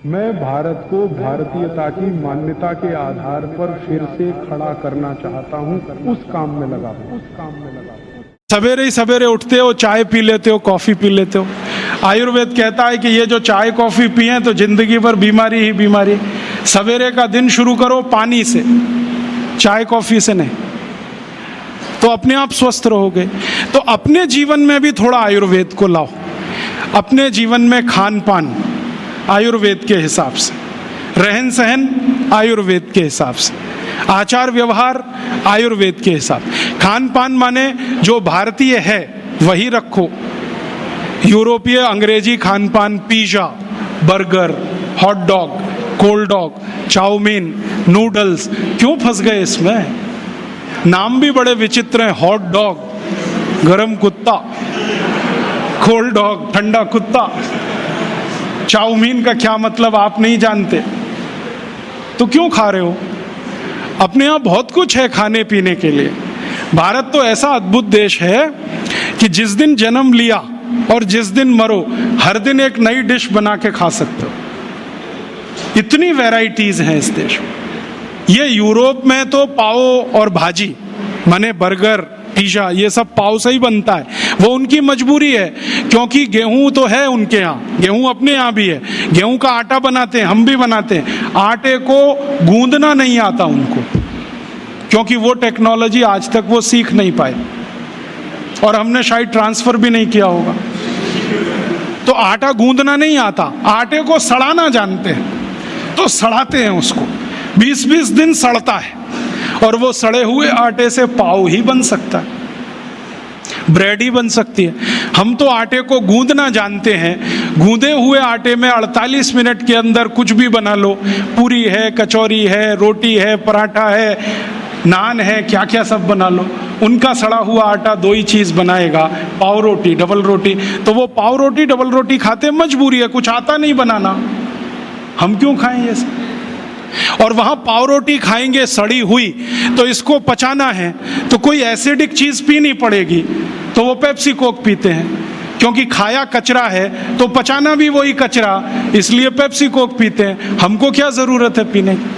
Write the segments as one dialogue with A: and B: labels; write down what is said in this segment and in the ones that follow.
A: मैं भारत को भारतीयता की मान्यता के आधार पर फिर से खड़ा करना चाहता हूं, उस काम में लगा हूं।
B: सवेरे ही सवेरे उठते हो, चाय पी लेते हो, कॉफी पी लेते हो। आयुर्वेद कहता है कि ये जो चाय कॉफी पिए तो जिंदगी भर बीमारी ही बीमारी। सवेरे का दिन शुरू करो पानी से, चाय कॉफी से नहीं, तो अपने आप स्वस्थ रहोगे। तो अपने जीवन में भी थोड़ा आयुर्वेद को लाओ। अपने जीवन में खान पान आयुर्वेद के हिसाब से, रहन सहन आयुर्वेद के हिसाब से, आचार व्यवहार आयुर्वेद के हिसाब। खान पान माने जो भारतीय है वही रखो। यूरोपीय अंग्रेजी खान पान, pizza, burger, hot dog, cold dog, chowmein, noodles, क्यों फंस गए इसमें? नाम भी बड़े विचित्र हैं। हॉट डॉग गरम कुत्ता, कोल्ड डॉग ठंडा कुत्ता। चाउमीन का क्या मतलब आप नहीं जानते, तो क्यों खा रहे हो? अपने यहाँ बहुत कुछ है खाने पीने के लिए। भारत तो ऐसा अद्भुत देश है कि जिस दिन जन्म लिया और जिस दिन मरो, हर दिन एक नई डिश बना के खा सकते हो। इतनी वैरायटीज हैं इस देश में। ये यूरोप में तो पाव और भाजी माने बर्गर, पिज़्ज़ा, ये सब पाव से ही बनता है। वो उनकी मजबूरी है, क्योंकि गेहूं तो है उनके यहाँ, गेहूं अपने यहाँ भी है, गेहूं का आटा बनाते हैं, हम भी बनाते हैं। आटे को गूंदना नहीं आता उनको, क्योंकि वो टेक्नोलॉजी आज तक वो सीख नहीं पाए, और हमने शायद ट्रांसफर भी नहीं किया होगा। तो आटा गूंदना नहीं आता, आटे को सड़ाना जानते हैं, तो सड़ाते हैं उसको। 20-20 दिन सड़ता है, और वो सड़े हुए आटे से पाव ही बन सकता है, ब्रेड ही बन सकती है। हम तो आटे को गूंदना जानते हैं। गूंदे हुए आटे में 48 मिनट के अंदर कुछ भी बना लो। पूरी है, कचौरी है, रोटी है, पराठा है, नान है, क्या क्या सब बना लो। उनका सड़ा हुआ आटा दो ही चीज बनाएगा, पाव रोटी, डबल रोटी। तो वो पाव रोटी डबल रोटी खाते मजबूरी है, कुछ आता नहीं बनाना, हम क्यों खाएं ये सब? और वहां पाव रोटी खाएंगे सड़ी हुई, तो इसको पचाना है तो कोई एसिडिक चीज पीनी पड़ेगी, तो वो पेप्सी कोक पीते हैं, क्योंकि खाया कचरा है तो पचाना भी वही कचरा, इसलिए पेप्सी कोक पीते हैं। हमको क्या जरूरत है पीने की?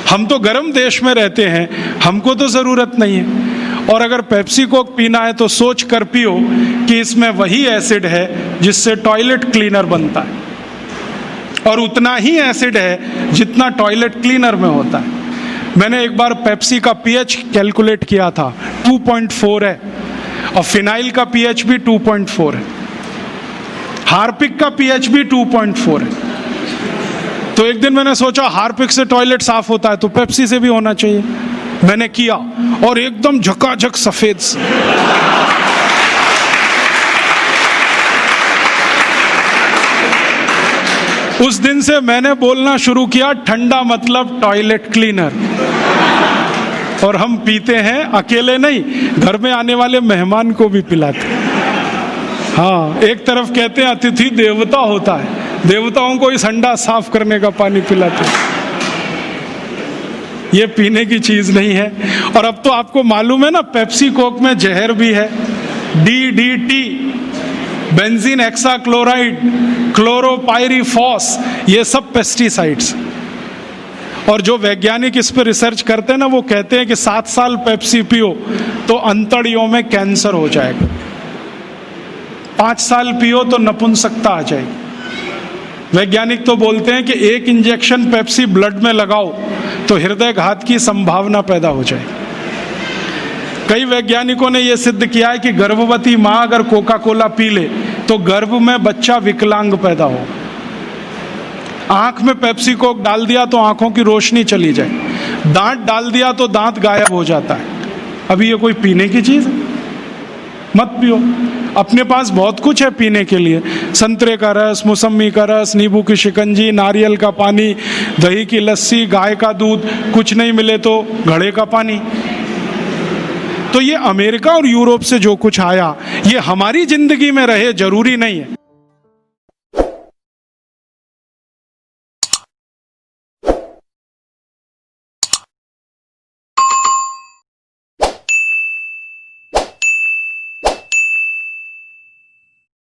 B: हम तो गर्म देश में रहते हैं, हमको तो जरूरत नहीं है। और अगर पेप्सी कोक पीना है तो सोच कर पियो कि इसमें वही एसिड है जिससे टॉयलेट क्लीनर बनता है, और उतना ही एसिड है जितना टॉयलेट क्लीनर में होता है। मैंने एक बार पेप्सी का पीएच कैलकुलेट किया था, 2.4 है, और फिनाइल का पीएच भी 2.4 है, हार्पिक का पीएच भी 2.4 है। तो एक दिन मैंने सोचा हार्पिक से टॉयलेट साफ होता है तो पेप्सी से भी होना चाहिए। मैंने किया, और एकदम झकाझक सफेद। उस दिन से मैंने बोलना शुरू किया, ठंडा मतलब टॉयलेट क्लीनर। और हम पीते हैं, अकेले नहीं, घर में आने वाले मेहमान को भी पिलाते। हाँ, एक तरफ कहते हैं अतिथि देवता होता है, देवताओं को इस हंडा साफ करने का पानी पिलाते। ये पीने की चीज नहीं है। और अब तो आपको मालूम है ना, पेप्सी कोक में जहर भी है, DDT, बेंजीन हेक्साक्लोराइड, क्लोरोपाइरीफॉस, ये सब पेस्टिसाइड्स। और जो वैज्ञानिक इस पर रिसर्च करते हैं ना, वो कहते हैं कि 7 साल पेप्सी पियो तो अंतड़ियों में कैंसर हो जाएगा, 5 साल पियो तो नपुंसकता आ जाएगी। वैज्ञानिक तो बोलते हैं कि 1 इंजेक्शन पेप्सी ब्लड में लगाओ तो हृदय घात की संभावना पैदा हो जाएगी। कई वैज्ञानिकों ने यह सिद्ध किया है कि गर्भवती मां अगर कोका कोला पी ले तो गर्भ में बच्चा विकलांग पैदा हो। आंख में पेप्सी कोक डाल दिया तो आंखों की रोशनी चली जाए, दांत डाल दिया तो दांत गायब हो जाता है। अभी ये कोई पीने की चीज है? मत पियो। अपने पास बहुत कुछ है पीने के लिए, संतरे का रस, मौसमी का रस, नींबू की शिकंजी, नारियल का पानी, दही की लस्सी, गाय का दूध, कुछ नहीं मिले तो घड़े का पानी। तो ये अमेरिका और यूरोप से जो कुछ आया, ये हमारी जिंदगी में रहे जरूरी नहीं है।